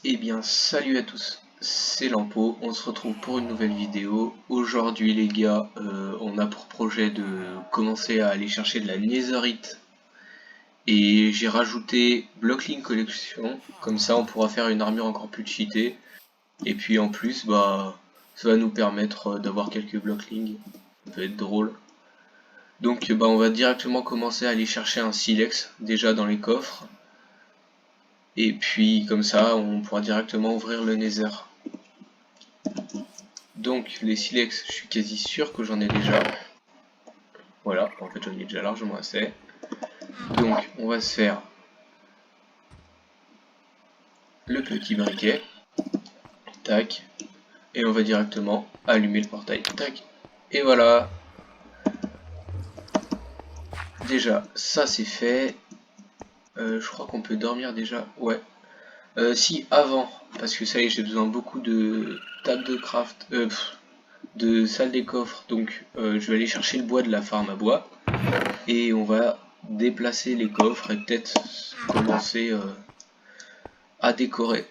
Eh bien, salut à tous, c'est Lampo, on se retrouve pour une nouvelle vidéo. Aujourd'hui les gars, on a pour projet de commencer à aller chercher de la netherite. Et j'ai rajouté Blocklink Collection, comme ça on pourra faire une armure encore plus cheatée. Et puis en plus, bah, ça va nous permettre d'avoir quelques Blocklink, ça peut être drôle. Donc bah, on va directement commencer à aller chercher un silex, déjà dans les coffres. Et puis comme ça, on pourra directement ouvrir le nether. Donc les silex, je suis quasi sûr que j'en ai déjà. Voilà, en fait j'en ai déjà largement assez. Donc on va se faire le petit briquet. Tac. Et on va directement allumer le portail. Tac. Et voilà. Déjà, ça c'est fait. Je crois qu'on peut dormir déjà. Ouais. Si, avant. Parce que ça y est, j'ai besoin beaucoup de tables de craft. De salle des coffres. Donc je vais aller chercher le bois de la farm à bois. Et on va déplacer les coffres et peut-être commencer à décorer.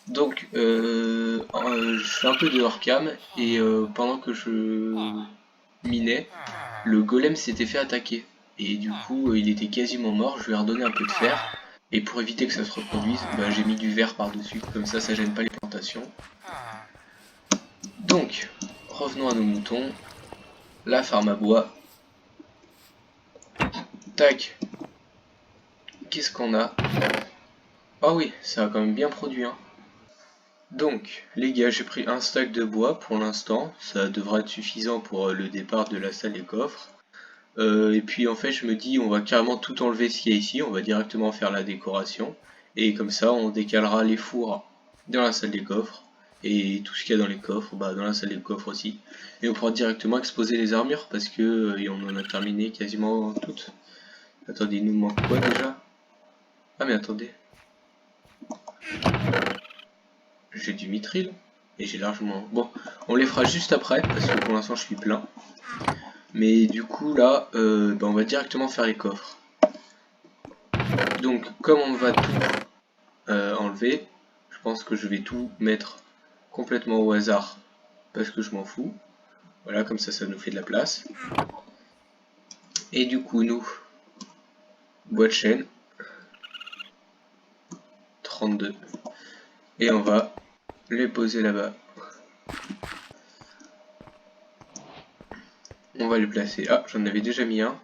Donc je fais un peu de hors-cam et pendant que je minais, le golem s'était fait attaquer. Et du coup il était quasiment mort, je lui ai redonné un peu de fer. Et pour éviter que ça se reproduise, bah, j'ai mis du verre par-dessus, comme ça gêne pas les plantations. Donc, revenons à nos moutons. La farm à bois. Tac. Qu'est-ce qu'on a? Ah oui, ça a quand même bien produit, hein. Donc, les gars, j'ai pris un stack de bois pour l'instant. Ça devrait être suffisant pour le départ de la salle des coffres. Et puis en fait, je me dis, on va carrément tout enlever ce qu'il y a ici. On va directement faire la décoration. Et comme ça, on décalera les fours dans la salle des coffres. Et tout ce qu'il y a dans les coffres, bah, dans la salle des coffres aussi. Et on pourra directement exposer les armures parce que on en a terminé quasiment toutes. Attendez, il nous manque quoi déjà? Ah mais attendez. J'ai du mithril et j'ai largement... Bon, on les fera juste après parce que pour l'instant je suis plein. Mais du coup là, bah, on va directement faire les coffres. Donc comme on va tout enlever, je pense que je vais tout mettre complètement au hasard parce que je m'en fous. Voilà, comme ça nous fait de la place. Et du coup nous, bois de chêne, 32. Et on va les poser là-bas. On va les placer. Ah, j'en avais déjà mis un.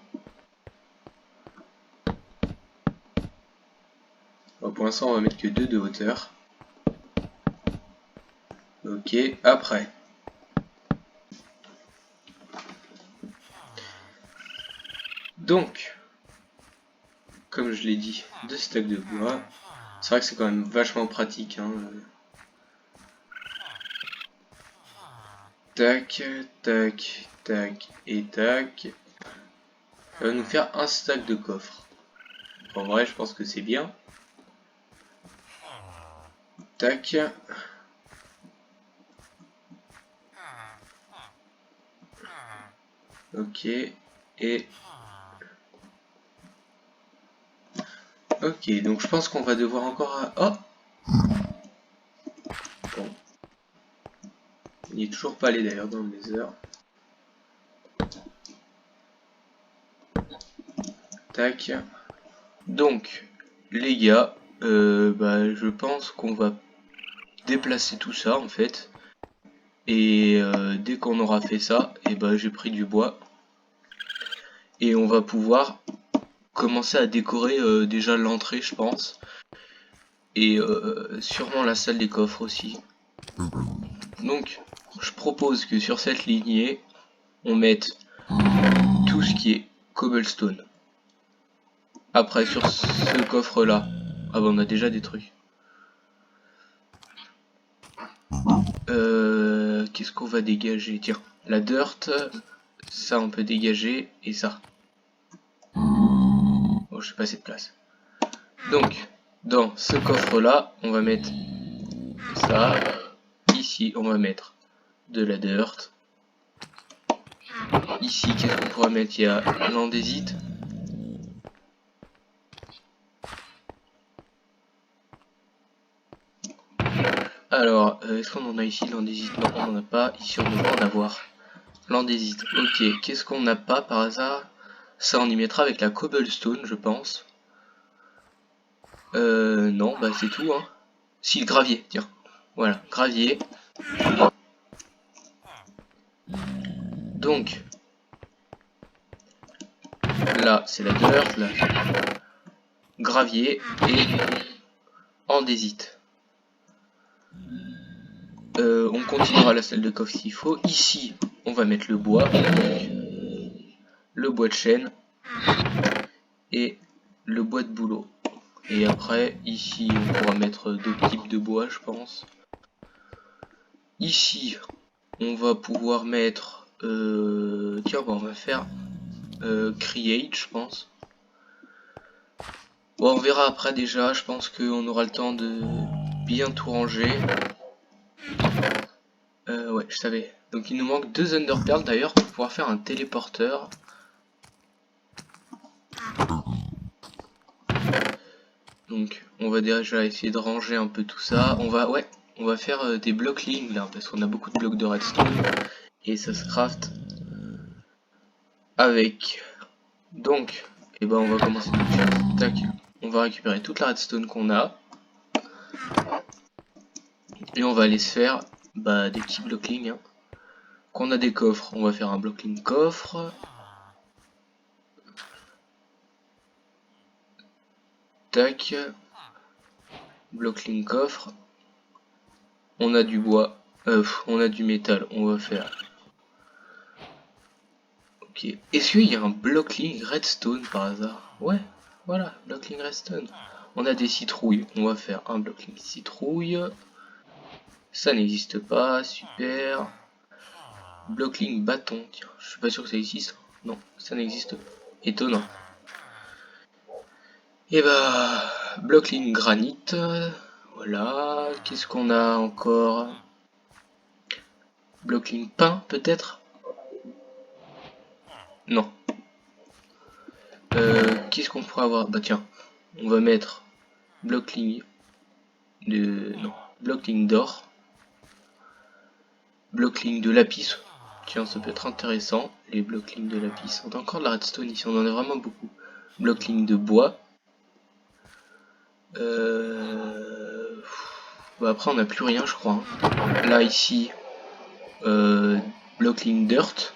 Bon, pour l'instant, on va mettre que 2 de hauteur. Ok, après. Donc, comme je l'ai dit, 2 stacks de bois. C'est vrai que c'est quand même vachement pratique, hein. Tac, tac, tac et tac. Ça va nous faire un stack de coffre. En vrai, je pense que c'est bien. Tac. Ok. Et... Ok, donc je pense qu'on va devoir encore... Oh! Bon. Il n'est toujours pas allé d'ailleurs dans le nether. Tac. Donc, les gars, bah, je pense qu'on va déplacer tout ça en fait. Et dès qu'on aura fait ça, et bah, j'ai pris du bois. Et on va pouvoir commencer à décorer déjà l'entrée, je pense. Et sûrement la salle des coffres aussi. Donc, je propose que sur cette lignée, on mette tout ce qui est cobblestone. Après, sur ce coffre-là, ah bah on a déjà des trucs. Qu'est-ce qu'on va dégager? Tiens, la dirt, ça on peut dégager, et ça. Oh, je sais pas assez de place. Donc, dans ce coffre-là, on va mettre ça. Ici, on va mettre de la dirt. Ici, qu'est-ce qu'on pourra mettre? Il y a l'andésite. Alors, est-ce qu'on en a ici l'andésite? Non, on n'en a pas. Ici, on devrait en avoir. L'andésite. Ok, qu'est-ce qu'on n'a pas par hasard? Ça, on y mettra avec la cobblestone, je pense. Non, bah c'est tout, hein. Si, le gravier, tiens. Voilà, gravier. Donc, là, c'est la dirt, là, gravier et andésite. On continuera la salle de coffre s'il faut. Ici, on va mettre le bois. Donc, le bois de chêne et le bois de bouleau. Et après, ici, on pourra mettre d'autres types de bois, je pense. Ici, on va pouvoir mettre... tiens, bon, on va faire create, je pense. Bon, on verra après déjà. Je pense qu'on aura le temps de bien tout ranger. Ouais, je savais. Donc, il nous manque 2 Underpearls d'ailleurs pour pouvoir faire un téléporteur. Donc, on va déjà essayer de ranger un peu tout ça. On va faire des blocs lignes là, parce qu'on a beaucoup de blocs de redstone. Et ça se craft avec. Donc, et ben on va commencer tout de suite. Tac, on va récupérer toute la redstone qu'on a. Et on va aller se faire des petits blocs lignes. Hein. Qu'on a des coffres, on va faire un bloc ligne coffre. Tac. Bloc ligne coffre. On a du bois. On a du métal, on va faire. Ok. Est-ce qu'il y a un block ligne redstone par hasard? Ouais, voilà, block ligne redstone. On a des citrouilles, on va faire un block ligne citrouille. Ça n'existe pas, super. Block ligne bâton, tiens, je suis pas sûr que ça existe. Non, ça n'existe pas. Étonnant. Et block ligne granit. Voilà, qu'est-ce qu'on a encore? Block ligne pain, peut-être? Non. Qu'est-ce qu'on pourrait avoir? Bah tiens, on va mettre block ligne de... non, block ligne d'or. Block ligne de lapis. Tiens, ça peut être intéressant. Les block lignes de lapis. On a encore de la redstone ici, on en a vraiment beaucoup. Block ligne de bois. Après, on n'a plus rien, je crois. Hein. Là, ici, block ligne dirt.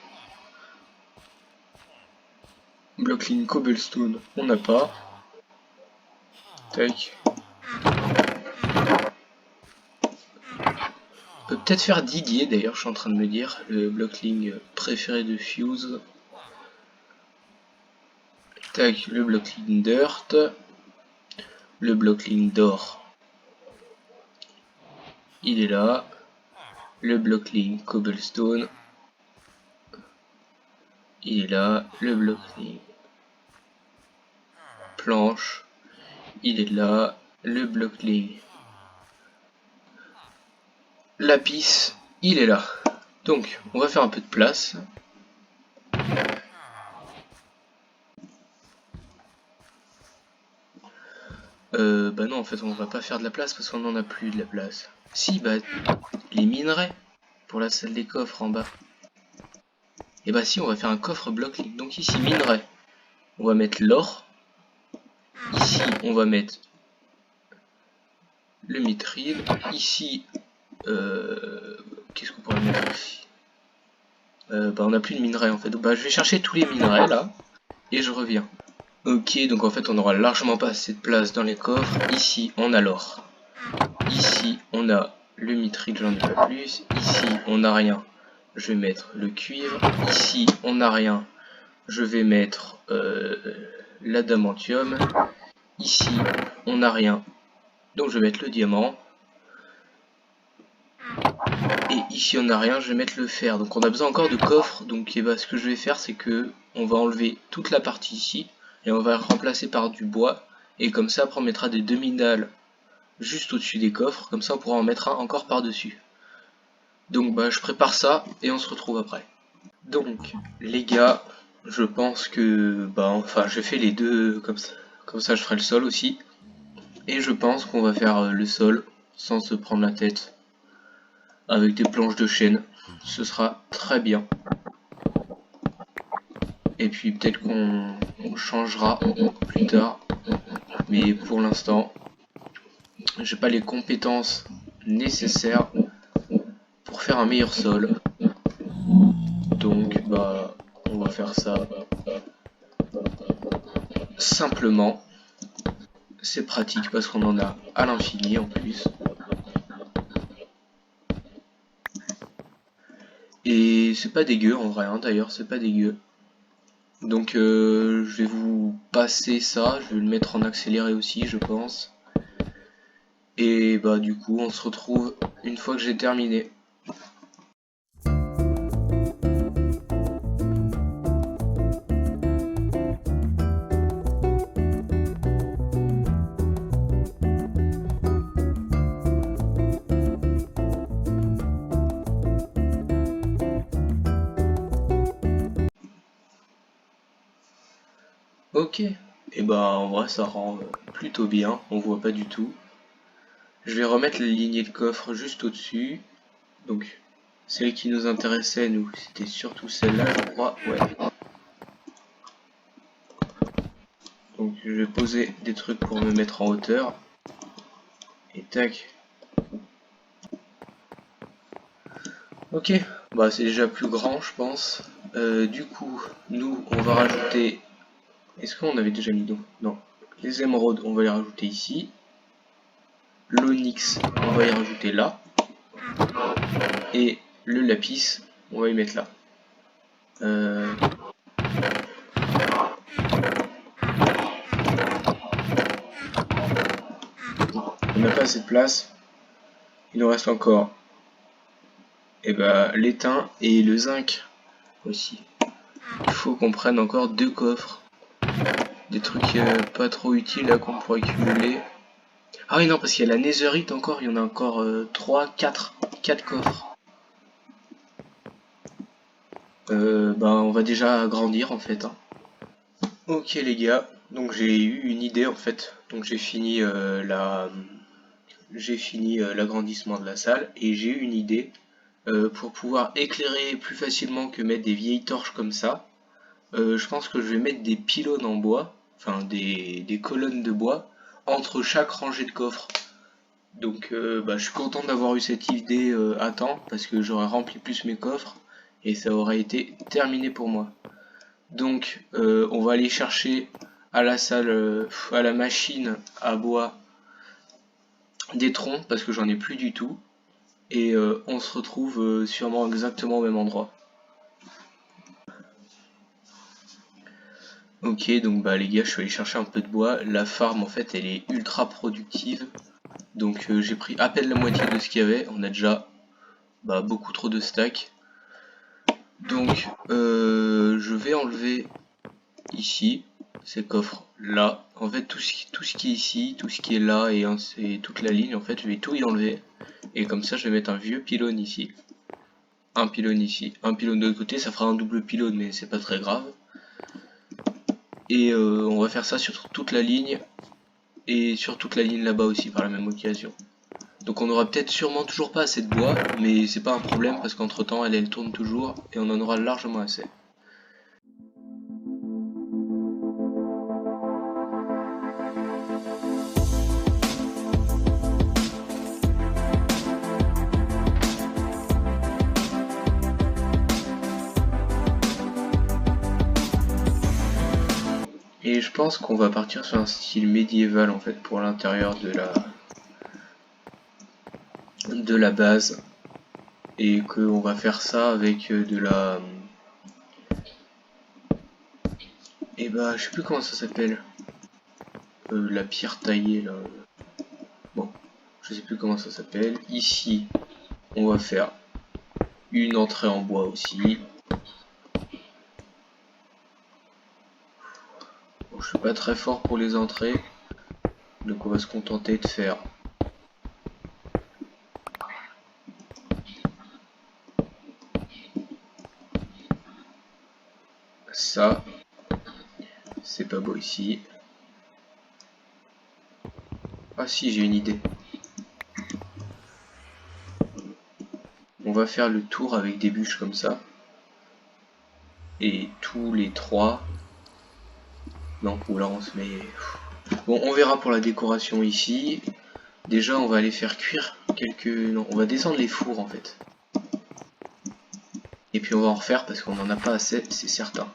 Block ligne cobblestone, on n'a pas. Tac. On peut peut-être faire Didier, d'ailleurs, je suis en train de me dire. Le block ligne préféré de Fuse. Tac, le block ligne dirt. Le block ligne d'or. Il est là. Le block ligne cobblestone. Il est là. Le block ligne planche. Il est là. Le block ligne lapis. Il est là. Donc, on va faire un peu de place. Bah non, en fait, on va pas faire de la place parce qu'on en a plus de la place. Si, les minerais pour la salle des coffres en bas. Et si, on va faire un coffre block ligne. Donc ici, minerais. On va mettre l'or. Ici, on va mettre le mithril. Ici, qu'est-ce qu'on pourrait mettre ici? On n'a plus de minerais en fait. Donc, je vais chercher tous les minerais là. Et je reviens. Ok, donc en fait, on aura largement pas assez de place dans les coffres. Ici, on a l'or. Ici, on a le mithril, j'en ai pas plus. Ici, on n'a rien. Je vais mettre le cuivre. Ici, on n'a rien. Je vais mettre l'adamantium. Ici, on n'a rien. Donc, je vais mettre le diamant. Et ici, on n'a rien. Je vais mettre le fer. Donc, on a besoin encore de coffres. Donc, ce que je vais faire, c'est que on va enlever toute la partie ici. Et on va remplacer par du bois. Et comme ça, après, on mettra des demi-dalles juste au-dessus des coffres. Comme ça, on pourra en mettre un encore par-dessus. Donc, je prépare ça et on se retrouve après. Donc, les gars, je pense que, je fais les deux comme ça. Comme ça, je ferai le sol aussi. Et je pense qu'on va faire le sol sans se prendre la tête. avec des planches de chêne. Ce sera très bien. Et puis peut-être qu'on changera plus tard. Mais pour l'instant, j'ai pas les compétences nécessaires pour faire un meilleur sol. Donc bah on va faire ça simplement. C'est pratique parce qu'on en a à l'infini en plus. Et c'est pas dégueu en vrai, hein, d'ailleurs, c'est pas dégueu. Donc je vais vous passer ça, je vais le mettre en accéléré aussi, je pense. Et bah du coup, on se retrouve une fois que j'ai terminé. Ok, et bah en vrai ça rend plutôt bien, on voit pas du tout. Je vais remettre les lignées de coffre juste au-dessus. Donc celle qui nous intéressait nous, c'était surtout celle-là je crois, ouais. Donc je vais poser des trucs pour me mettre en hauteur. Et tac. Ok, bah c'est déjà plus grand je pense. Du coup, nous on va rajouter... Est-ce qu'on avait déjà mis donc? Non. Les émeraudes, on va les rajouter ici. L'onyx, on va y rajouter là. Et le lapis, on va y mettre là. On n'a pas assez de place. Il nous reste encore l'étain et le zinc aussi. Il faut qu'on prenne encore 2 coffres. Des trucs pas trop utiles là qu'on pourrait accumuler. Ah oui non, parce qu'il y a la netherite encore, il y en a encore 3, 4 coffres. On va déjà agrandir en fait. Hein. Ok les gars, donc j'ai eu une idée en fait. Donc j'ai fini l'agrandissement de la salle et j'ai eu une idée pour pouvoir éclairer plus facilement que mettre des vieilles torches comme ça. Je pense que je vais mettre des pylônes en bois, enfin des colonnes de bois entre chaque rangée de coffres. Donc je suis content d'avoir eu cette idée à temps parce que j'aurais rempli plus mes coffres et ça aurait été terminé pour moi. Donc on va aller chercher à la salle, à la machine à bois des troncs parce que j'en ai plus du tout. Et on se retrouve sûrement exactement au même endroit. Ok, donc bah les gars, je suis allé chercher un peu de bois. La farm en fait, elle est ultra productive. Donc j'ai pris à peine la moitié de ce qu'il y avait. On a déjà beaucoup trop de stacks. Donc je vais enlever ici ces coffres là. En fait tout ce qui est ici, tout ce qui est là et toute la ligne, en fait je vais tout y enlever. Et comme ça je vais mettre un vieux pylône ici. Un pylône ici. Un pylône de l'autre côté, ça fera un double pylône mais c'est pas très grave. Et on va faire ça sur toute la ligne. Et sur toute la ligne là-bas aussi par la même occasion. Donc on aura peut-être sûrement toujours pas assez de bois, mais c'est pas un problème parce qu'entre temps elle tourne toujours et on en aura largement assez. Et je pense qu'on va partir sur un style médiéval en fait pour l'intérieur de la base. Et qu'on va faire ça avec de la... Et je sais plus comment ça s'appelle. La pierre taillée là. Bon, je sais plus comment ça s'appelle. Ici, on va faire une entrée en bois aussi. Bon, je suis pas très fort pour les entrées. Donc on va se contenter de faire ça. C'est pas beau ici. Ah si, j'ai une idée. on va faire le tour avec des bûches comme ça. Et tous les 3. Non, ou là on se met... Bon, on verra pour la décoration ici. Déjà, on va aller faire cuire quelques... Non, on va descendre les fours en fait. Et puis on va en refaire parce qu'on n'en a pas assez, c'est certain.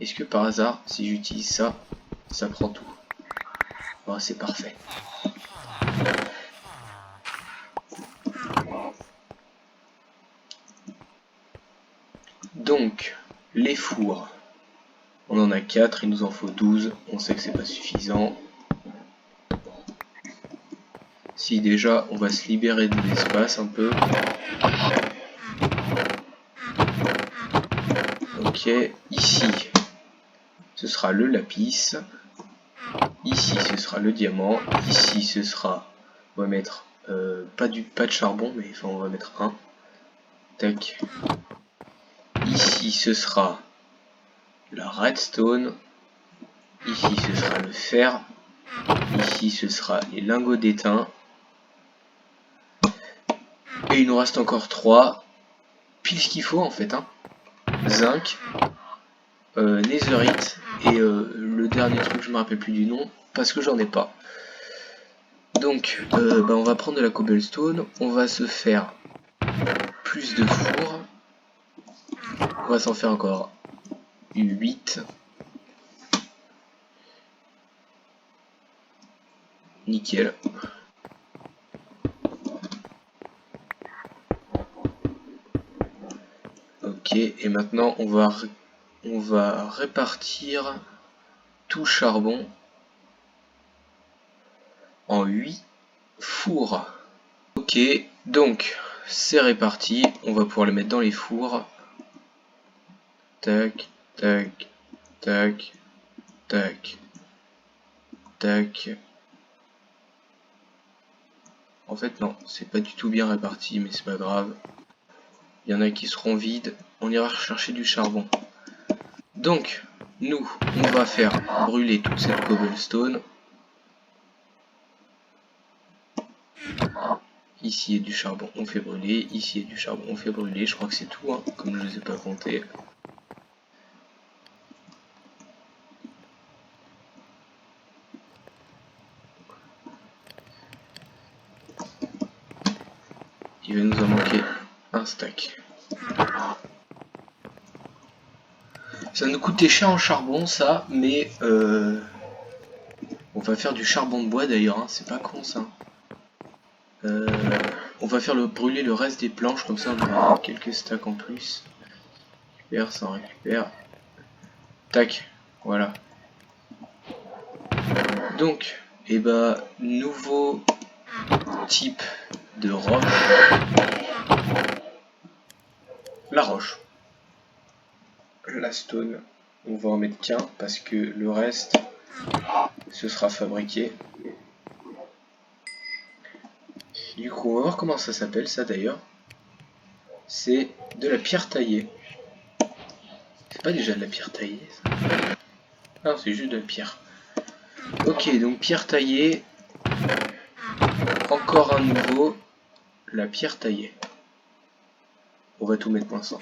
Est-ce que par hasard, si j'utilise ça, ça prend tout? Oh, c'est parfait. Donc, les fours. On en a 4, il nous en faut 12. On sait que c'est pas suffisant. Si déjà, on va se libérer de l'espace un peu. Ok, ici, ce sera le lapis. Ici, ce sera le diamant. Ici, ce sera... On va mettre... pas de charbon, mais enfin, on va mettre un. Tac. Ici, ce sera la redstone. Ici, ce sera le fer. Ici, ce sera les lingots d'étain. Et il nous reste encore 3. Pile ce qu'il faut, en fait. Hein. Zinc. Netherite. Et le dernier truc, je me rappelle plus du nom. Parce que j'en ai pas. Donc, on va prendre de la cobblestone. On va se faire plus de fours. On va s'en faire encore 8. Nickel. Ok, et maintenant on va répartir tout charbon en 8 fours. Ok, donc c'est réparti. On va pouvoir les mettre dans les fours. Tac, tac, tac, tac, tac. En fait non, c'est pas du tout bien réparti, mais c'est pas grave. Il y en a qui seront vides. On ira rechercher du charbon. Donc, nous, on va faire brûler toute cette cobblestone. Ici il y a du charbon, on fait brûler. Ici il y a du charbon, on fait brûler. Je crois que c'est tout, hein, comme je ne les ai pas comptés. Il va nous en manquer un stack. Ça nous coûtait cher en charbon, ça, mais on va faire du charbon de bois d'ailleurs, hein, c'est pas con ça. On va faire brûler le reste des planches, comme ça on aura quelques stacks en plus. Récupère, ça en récupère. Tac, voilà. Donc, et nouveau type de roche. La roche. La stone. On va en mettre qu'un parce que le reste, ce sera fabriqué. Du coup, on va voir comment ça s'appelle ça d'ailleurs. C'est de la pierre taillée. C'est pas déjà de la pierre taillée ça? Non, c'est juste de la pierre. Ok, donc pierre taillée. Encore un nouveau. La pierre taillée. On va tout mettre pour l'instant.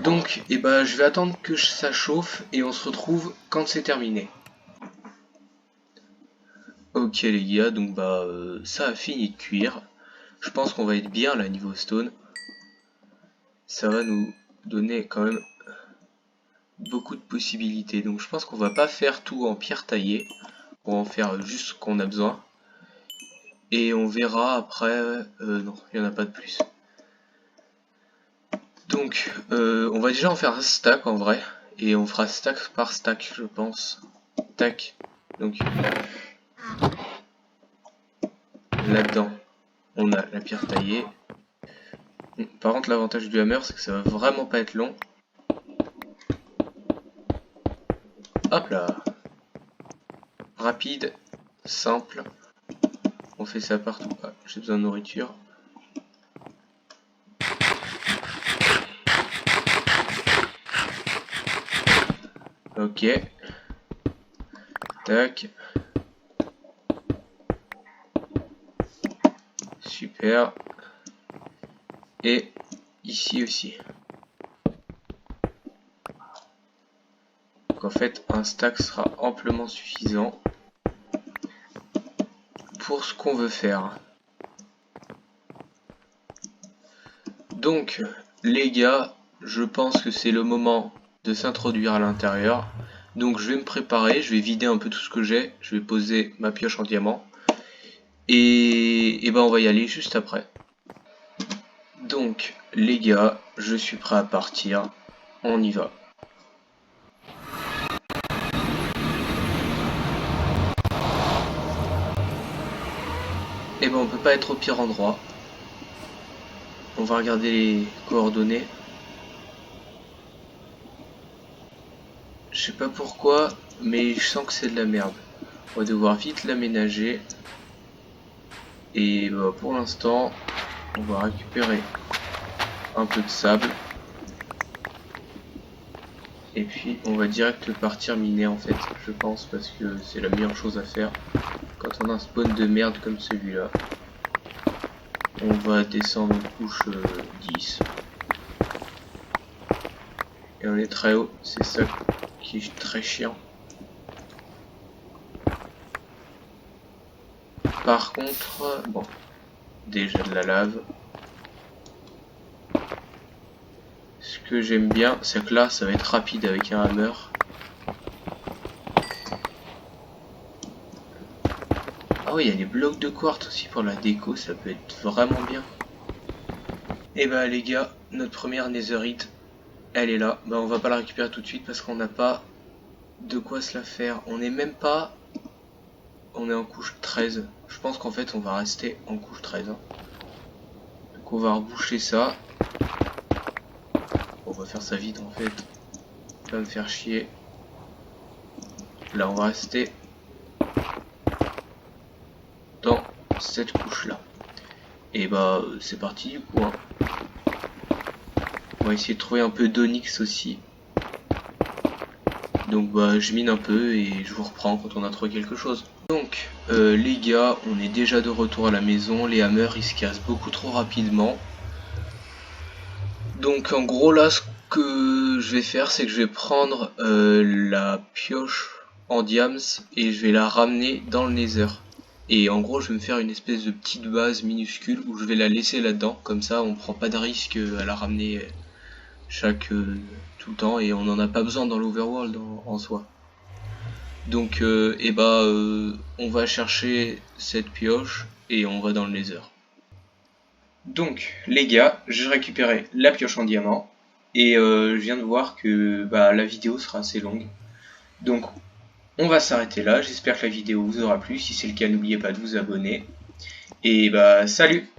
Donc, je vais attendre que ça chauffe et on se retrouve quand c'est terminé. Ok les gars, donc ça a fini de cuire. Je pense qu'on va être bien là niveau stone. Ça va nous donner quand même beaucoup de possibilités. Donc je pense qu'on va pas faire tout en pierre taillée. On va en faire juste ce qu'on a besoin. Et on verra après... non, il n'y en a pas de plus. Donc on va déjà en faire un stack en vrai. Et on fera stack par stack je pense. Tac. Donc là-dedans on a la pierre taillée. Par contre l'avantage du hammer c'est que ça va vraiment pas être long. Hop là. Rapide, simple. On fait ça partout. Ah, j'ai besoin de nourriture. Ok. Tac. Super. Et ici aussi. Donc en fait, un stack sera amplement suffisant pour ce qu'on veut faire. Donc, les gars, je pense que c'est le moment de s'introduire à l'intérieur. Donc je vais me préparer, je vais vider un peu tout ce que j'ai, je vais poser ma pioche en diamant. Et ben on va y aller juste après. Donc les gars, je suis prêt à partir, on y va. Et ben on peut pas être au pire endroit. On va regarder les coordonnées. Je sais pas pourquoi, mais je sens que c'est de la merde. On va devoir vite l'aménager. Et bah, pour l'instant, on va récupérer un peu de sable. Et puis on va direct partir miner en fait, je pense, parce que c'est la meilleure chose à faire. Quand on a un spawn de merde comme celui-là. On va descendre couche 10. Et on est très haut, c'est ça qui est très chiant. Par contre, bon, déjà de la lave. Ce que j'aime bien, c'est que là, ça va être rapide avec un hammer. Ah oui, il y a des blocs de quartz aussi pour la déco, ça peut être vraiment bien. Et bah les gars, notre première netherite, elle est là. Bah on va pas la récupérer tout de suite parce qu'on n'a pas de quoi se la faire. On est même pas... On est en couche 13. Je pense qu'en fait on va rester en couche 13. Hein. Donc on va reboucher ça. On va faire ça vite en fait. Pas me faire chier. Là on va rester dans cette couche là. Et bah c'est parti du coup. Hein. On va essayer de trouver un peu d'onyx aussi. Donc bah je mine un peu et je vous reprends quand on a trouvé quelque chose. Donc les gars, on est déjà de retour à la maison. Les hammers ils se cassent beaucoup trop rapidement. Donc en gros là ce que je vais faire c'est que je vais prendre la pioche en diams et je vais la ramener dans le nether. Et en gros je vais me faire une espèce de petite base minuscule où je vais la laisser là-dedans. Comme ça on prend pas de risque à la ramener tout le temps et on n'en a pas besoin dans l'overworld en soi. Donc on va chercher cette pioche et on va dans le nether. Donc les gars, j'ai récupéré la pioche en diamant et je viens de voir que la vidéo sera assez longue. Donc on va s'arrêter là, j'espère que la vidéo vous aura plu, si c'est le cas n'oubliez pas de vous abonner. Et salut!